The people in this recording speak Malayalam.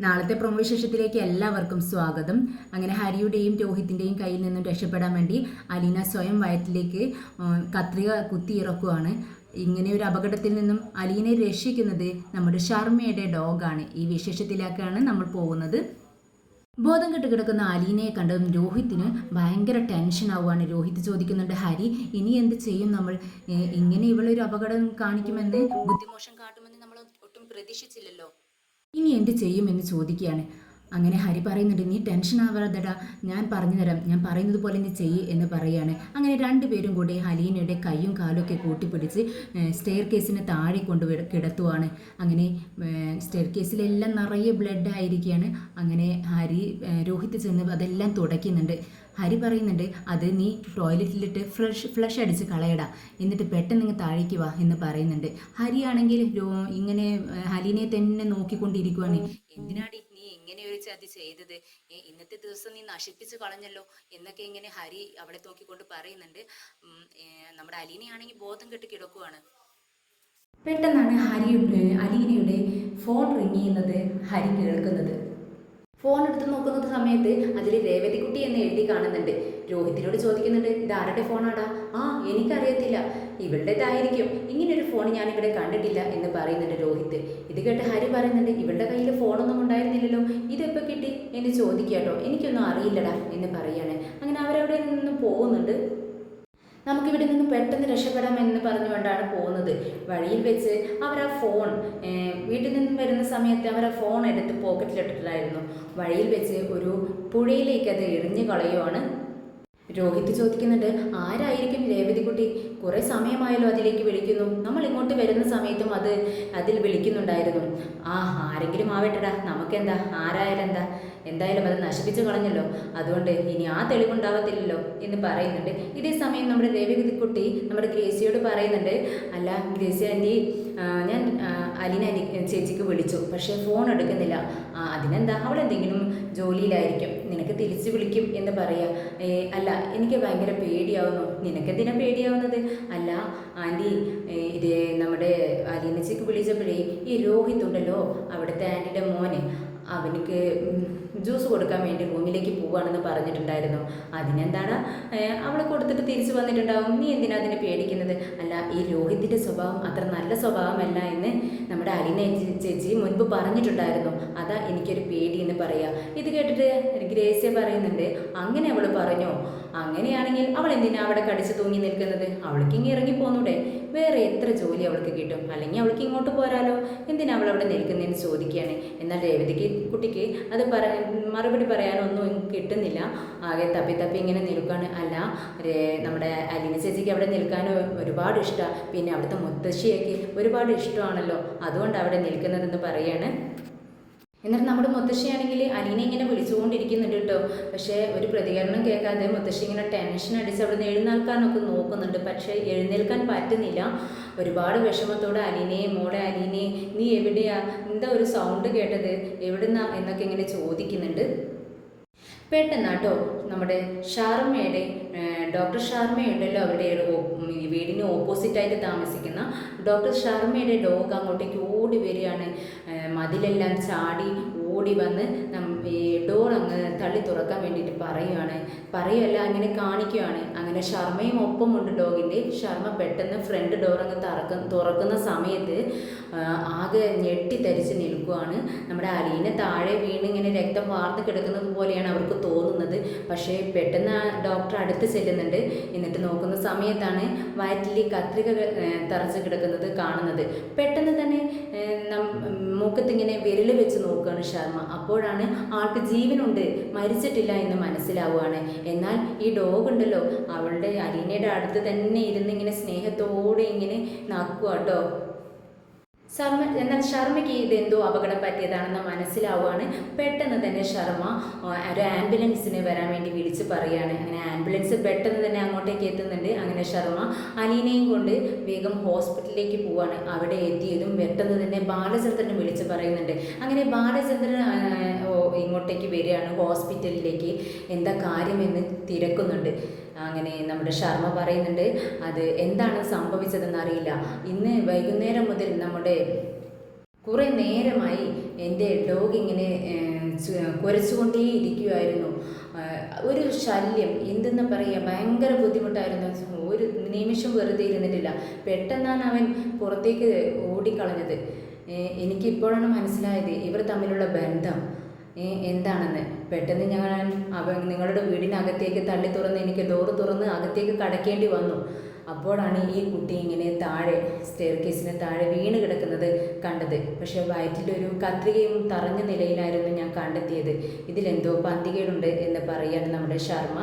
നാളത്തെ പ്രൊമോ വിശേഷത്തിലേക്ക് എല്ലാവർക്കും സ്വാഗതം. അങ്ങനെ ഹരിയുടെയും രോഹിത്തിൻ്റെയും കയ്യിൽ നിന്നും രക്ഷപ്പെടാൻ വേണ്ടി അലീന സ്വയം വയറ്റിലേക്ക് കത്രിക കുത്തിയിറക്കുകയാണ്. ഇങ്ങനെ ഒരു അപകടത്തിൽ നിന്നും അലീനയെ രക്ഷിക്കുന്നത് നമ്മുടെ ഷർമ്മയുടെ ഡോഗാണ്. ഈ വിശേഷത്തിലേക്കാണ് നമ്മൾ പോകുന്നത്. ബോധം കെട്ട് കിടക്കുന്ന അലീനയെ കണ്ടതും രോഹിത്തിന് ഭയങ്കര ടെൻഷൻ ആവുകയാണ്. രോഹിത് ചോദിക്കുന്നുണ്ട്, ഹരി ഇനി എന്ത് ചെയ്യും നമ്മൾ? ഇങ്ങനെ ഇവളൊരു അപകടം കാണിക്കുമെന്ന്, ബുദ്ധിമോശം കാട്ടുമെന്ന് നമ്മൾ ഒട്ടും പ്രതീക്ഷിച്ചില്ലല്ലോ. ഇനി എന്ത് ചെയ്യുമെന്ന് ചോദിക്കുകയാണ്. അങ്ങനെ ഹരി പറയുന്നുണ്ട്, നീ ടെൻഷൻ ആവാതെടാ, ഞാൻ പറഞ്ഞു തരാം, ഞാൻ പറയുന്നത് പോലെ നീ ചെയ്യ് എന്ന് പറയുകയാണ്. അങ്ങനെ രണ്ടുപേരും കൂടി അലീനയുടെ കൈയും കാലും ഒക്കെ കൂട്ടിപ്പിടിച്ച് സ്റ്റെയർ കേസിന് താഴെ കൊണ്ട് കിടത്തുവാണ്. അങ്ങനെ സ്റ്റെയർ കേസിലെല്ലാം നിറയെ ബ്ലഡ് ആയിരിക്കുകയാണ്. അങ്ങനെ ഹരി രോഹിത് ചെന്ന് അതെല്ലാം തുടയ്ക്കുന്നുണ്ട്. ഹരി പറയുന്നുണ്ട്, അത് നീ ടോയ്ലറ്റിലിട്ട് ഫ്ലഷ് അടിച്ച് കളയടാ, എന്നിട്ട് പെട്ടെന്ന് നിങ്ങൾ താഴേക്ക് വാ എന്ന് പറയുന്നുണ്ട്. ഹരിയാണെങ്കിൽ ഇങ്ങനെ ഹലീനെ തന്നെ നോക്കിക്കൊണ്ടിരിക്കുവാണ്. എന്തിനാടി നീ ഇങ്ങനെ ഒരു ചതി ചെയ്തത്? ഇന്നത്തെ ദിവസം നീ നശിപ്പിച്ച് കളഞ്ഞല്ലോ എന്നൊക്കെ ഇങ്ങനെ ഹരി അവളെ നോക്കിക്കൊണ്ട് പറയുന്നുണ്ട്. നമ്മുടെ അലീനയാണെങ്കിൽ ബോധം കെട്ട് കിടക്കുവാണ്. പെട്ടെന്നാണ് അലീനയുടെ ഫോൺ റിങ് ചെയ്യുന്നത് ഹരി കേൾക്കുന്നത്. ഫോൺ എടുത്ത് നോക്കുന്ന സമയത്ത് അതിൽ രേവതിക്കുട്ടി എന്ന് എഴുതി കാണുന്നുണ്ട്. രോഹിത്തിനോട് ചോദിക്കുന്നുണ്ട്, ഇത് ആരുടെ ഫോണാടാ? ആ എനിക്കറിയത്തില്ല, ഇവളുടേതായിരിക്കും, ഇങ്ങനൊരു ഫോൺ ഞാൻ ഇവിടെ കണ്ടിട്ടില്ല എന്ന് പറയുന്നുണ്ട് രോഹിത്ത്. ഇത് കേട്ട് ഹരി പറയുന്നുണ്ട്, ഇവളുടെ കയ്യിൽ ഫോണൊന്നും ഉണ്ടായിരുന്നില്ലല്ലോ, ഇതെപ്പോൾ കിട്ടി എന്ന് ചോദിക്കാട്ടോ, എനിക്കൊന്നും അറിയില്ലടാ എന്ന് പറയാണ്. അങ്ങനെ അവരവിടെ നിന്ന് പോകുന്നുണ്ട്. നമുക്കിവിടെ നിന്ന് പെട്ടെന്ന് രക്ഷപ്പെടാമെന്ന് പറഞ്ഞുകൊണ്ടാണ് പോകുന്നത്. വഴിയിൽ വെച്ച് അവർ ആ ഫോൺ വീട്ടിൽ നിന്നും വരുന്ന സമയത്ത് അവർ ആ ഫോൺ എടുത്ത് പോക്കറ്റിലിട്ടിട്ടുണ്ടായിരുന്നു. വഴിയിൽ വെച്ച് ഒരു പുഴയിലേക്ക് അത് എറിഞ്ഞു കളയുവാണ്. രോഹിത് ചോദിക്കുന്നുണ്ട്, ആരായിരിക്കും രേവതിക്കുട്ടി? കുറേ സമയമായല്ലോ അതിലേക്ക് വിളിക്കുന്നു, നമ്മൾ ഇങ്ങോട്ട് വരുന്ന സമയത്തും അതിൽ വിളിക്കുന്നുണ്ടായിരുന്നു. ആരെങ്കിലും ആവട്ടെടാ, നമുക്കെന്താ, ആരായാലും എന്താ, എന്തായാലും അത് നശിപ്പിച്ചു കളഞ്ഞല്ലോ, അതുകൊണ്ട് ഇനി ആ തെളിവുണ്ടാവത്തില്ലല്ലോ എന്ന് പറയുന്നുണ്ട്. ഇതേ സമയം നമ്മുടെ രേവതിക്കുട്ടി നമ്മുടെ ഗ്രേസിയോട് പറയുന്നുണ്ട്, അല്ല ഗ്രേസി ആൻറ്റി, ഞാൻ അലീന ചേച്ചിക്ക് വിളിച്ചു, പക്ഷേ ഫോൺ എടുക്കുന്നില്ല. അതിനെന്താ, അവളെന്തെങ്കിലും ജോലിയിലായിരിക്കും, നിനക്ക് തിരിച്ചു വിളിക്കും എന്ന് പറയാം. അല്ല, എനിക്ക് ഭയങ്കര പേടിയാവുന്നു. നിനക്കെന്തിനാ പേടിയാവുന്നത്? അല്ല ആൻറ്റി, ഇത് നമ്മുടെ അലീന ചേച്ചിക്ക് വിളിച്ചപ്പോഴേ ഈ രോഹിത് ഉണ്ടല്ലോ, അവിടുത്തെ ആൻറ്റിയുടെ മോന്, അവനക്ക് ജ്യൂസ് കൊടുക്കാൻ വേണ്ടി റൂമിലേക്ക് പോവുകയാണെന്ന് പറഞ്ഞിട്ടുണ്ടായിരുന്നു. അതിനെന്താണ്, അവളെ കൊടുത്തിട്ട് തിരിച്ചു വന്നിട്ടുണ്ടാവും, നീ എന്തിനാ അതിനെ പേടിക്കുന്നത്? അല്ല, ഈ രോഹിത്തിൻ്റെ സ്വഭാവം അത്ര നല്ല സ്വഭാവമല്ല എന്ന് നമ്മുടെ അലീന ചേച്ചി മുൻപ് പറഞ്ഞിട്ടുണ്ടായിരുന്നു, അതാ എനിക്കൊരു പേടി എന്ന് പറയാം. ഇത് കേട്ടിട്ട് ഗ്രേസ്യ പറയുന്നുണ്ട്, അങ്ങനെ അവൾ പറഞ്ഞോ? അങ്ങനെയാണെങ്കിൽ അവൾ എന്തിനാ അവിടെ കടിച്ചു തൂങ്ങി നിൽക്കുന്നത്? അവൾക്ക് ഇങ്ങനെ ഇറങ്ങി പോന്നൂടെ? വേറെ എത്ര ജോലി അവൾക്ക് കിട്ടും, അല്ലെങ്കിൽ അവൾക്ക് ഇങ്ങോട്ട് പോരാലോ, എന്തിനാ അവൾ അവിടെ നിൽക്കുന്നതെന്ന് ചോദിക്കുകയാണ്. എന്നാൽ രേവതിക്ക് കുട്ടിക്ക് അത് മറുപടി പറയാനൊന്നും കിട്ടുന്നില്ല. ആകെ തപ്പി ഇങ്ങനെ നിൽക്കുകയാണ്. അല്ല, നമ്മുടെ അലീന ചേച്ചിക്ക് അവിടെ നിൽക്കാൻ ഒരുപാട് ഇഷ്ടമാണ്, പിന്നെ അവിടുത്തെ മുത്തശ്ശിയൊക്കെ ഒരുപാട് ഇഷ്ടമാണല്ലോ, അതുകൊണ്ട് അവിടെ നിൽക്കുന്നതെന്ന് പറയാണ്. എന്നിട്ട് നമ്മുടെ മുത്തശ്ശിയാണെങ്കിൽ അലീനെ ഇങ്ങനെ വിളിച്ചുകൊണ്ടിരിക്കുന്നുണ്ട് കേട്ടോ. പക്ഷേ ഒരു പ്രതികരണം കേൾക്കാതെ മുത്തശ്ശി ഇങ്ങനെ ടെൻഷൻ അടിച്ച് അവിടെ നിന്ന് എഴുന്നേൽക്കാനൊക്കെ നോക്കുന്നുണ്ട്. പക്ഷേ എഴുന്നേൽക്കാൻ പറ്റുന്നില്ല. ഒരുപാട് വിഷമത്തോടെ അലീനെ, മോളെ അലീനെ, നീ എവിടെയാ, എന്താ ഒരു സൗണ്ട് കേട്ടത്, എവിടുന്നാ എന്നൊക്കെ ഇങ്ങനെ ചോദിക്കുന്നുണ്ട്. പെട്ടെന്നാട്ടോ നമ്മുടെ ഷാർമ്മയുടെ ഡോക്ടർ ഷാർമ്മയുണ്ടല്ലോ, അവിടെ വീടിന് ഓപ്പോസിറ്റായിട്ട് താമസിക്കുന്ന ഡോക്ടർ ഷാർമ്മയുടെ ഡോഗ് അങ്ങോട്ടേക്ക് ഓടി വരികയാണ്. മതിലെല്ലാം ചാടി ഓടി വന്ന് ഈ ഡോർ അങ്ങ് തള്ളി തുറക്കാൻ വേണ്ടിയിട്ട് പറയുകയല്ല അങ്ങനെ കാണിക്കുകയാണ്. അങ്ങനെ ഷർമ്മയും ഒപ്പമുണ്ട് ഡോഗിൻ്റെ. ഷർമ്മ പെട്ടെന്ന് ഫ്രണ്ട് ഡോർ അങ്ങ് തുറക്കുന്ന സമയത്ത് ആകെ ഞെട്ടിത്തരിച്ച് നിൽക്കുകയാണ്. നമ്മുടെ അലീന താഴെ വീണ് ഇങ്ങനെ രക്തം വാർന്ന് കിടക്കുന്നത് പോലെയാണ് അവർക്ക് തോന്നുന്നത്. പക്ഷേ പെട്ടെന്ന് ഡോക്ടർ അടുത്ത് ചെല്ലുന്നുണ്ട്. എന്നിട്ട് നോക്കുന്ന സമയത്താണ് വയറ്റിൽ കത്രിക തറച്ച് കിടക്കുന്നത് കാണുന്നത്. പെട്ടെന്ന് തന്നെ മൂക്കത്തിങ്ങനെ വിരൽ വെച്ച് നോക്കുകയാണ് ഷർമ്മ. അപ്പോഴാണ് ആൾക്ക് ജീവനുണ്ട്, മരിച്ചിട്ടില്ല എന്ന് മനസ്സിലാവുകയാണ്. എന്നാൽ ഈ ഡോഗ് ഉണ്ടല്ലോ, അവളുടെ അലീനയുടെ അടുത്ത് തന്നെ ഇരുന്ന് ഇങ്ങനെ സ്നേഹത്തോടെ ഇങ്ങനെ നാക്കുക കേട്ടോ. എന്നാൽ ഷർമ്മയ്ക്ക് ഇതെന്തോ അപകടം പറ്റിയതാണെന്ന് മനസ്സിലാവുകയാണ്. പെട്ടെന്ന് തന്നെ ഷർമ്മ ഒരു ആംബുലൻസിനെ വരാൻ വേണ്ടി വിളിച്ച് പറയുകയാണ്. അങ്ങനെ ആംബുലൻസ് പെട്ടെന്ന് തന്നെ അങ്ങോട്ടേക്ക് എത്തുന്നുണ്ട്. അങ്ങനെ ഷർമ്മ അലീനയും കൊണ്ട് വേഗം ഹോസ്പിറ്റലിലേക്ക് പോവുകയാണ്. അവിടെ എത്തിയതും പെട്ടെന്ന് തന്നെ ബാലചന്ദ്രനെ വിളിച്ച് പറയുന്നുണ്ട്. അങ്ങനെ ബാലചന്ദ്രൻ ഇങ്ങോട്ടേക്ക് വരികയാണ് ഹോസ്പിറ്റലിലേക്ക്. എന്താ കാര്യമെന്ന് തിരക്കുന്നുണ്ട്. അങ്ങനെ നമ്മുടെ ഷർമ്മ പറയുന്നുണ്ട്, അത് എന്താണ് സംഭവിച്ചതെന്ന് അറിയില്ല, ഇന്ന് വൈകുന്നേരം മുതൽ നമ്മുടെ കുറേ നേരമായി എൻ്റെ ഡോഗ് ഇങ്ങനെ കുരച്ചുകൊണ്ടേ ഇരിക്കുമായിരുന്നു. ഒരു ശല്യം എന്തെന്ന് പറയുക, ഭയങ്കര ബുദ്ധിമുട്ടായിരുന്നു. ഒരു നിമിഷം വെറുതെ ഇരുന്നിട്ടില്ല. പെട്ടെന്നാണ് അവൻ പുറത്തേക്ക് ഓടിക്കളഞ്ഞത്. എനിക്കിപ്പോഴാണ് മനസ്സിലായത് ഇവർ തമ്മിലുള്ള ബന്ധം എന്താണെന്ന്. പെട്ടെന്ന് നിങ്ങളുടെ വീടിനകത്തേക്ക് തള്ളി തുറന്ന് എനിക്ക് ഡോറ് തുറന്ന് അകത്തേക്ക് കടക്കേണ്ടി വന്നു. അപ്പോഴാണ് ഈ കുട്ടി ഇങ്ങനെ താഴെ സ്റ്റെയർ കേസിന് താഴെ വീണ് കിടക്കുന്നത് കണ്ടത്. പക്ഷേ വയറ്റിലൊരു കത്രികയും തറഞ്ഞ നിലയിലായിരുന്നു ഞാൻ കണ്ടെത്തിയത്. ഇതിലെന്തോ പന്തികേടുണ്ട് എന്ന് പറയാണ് നമ്മുടെ ശർമ്മ.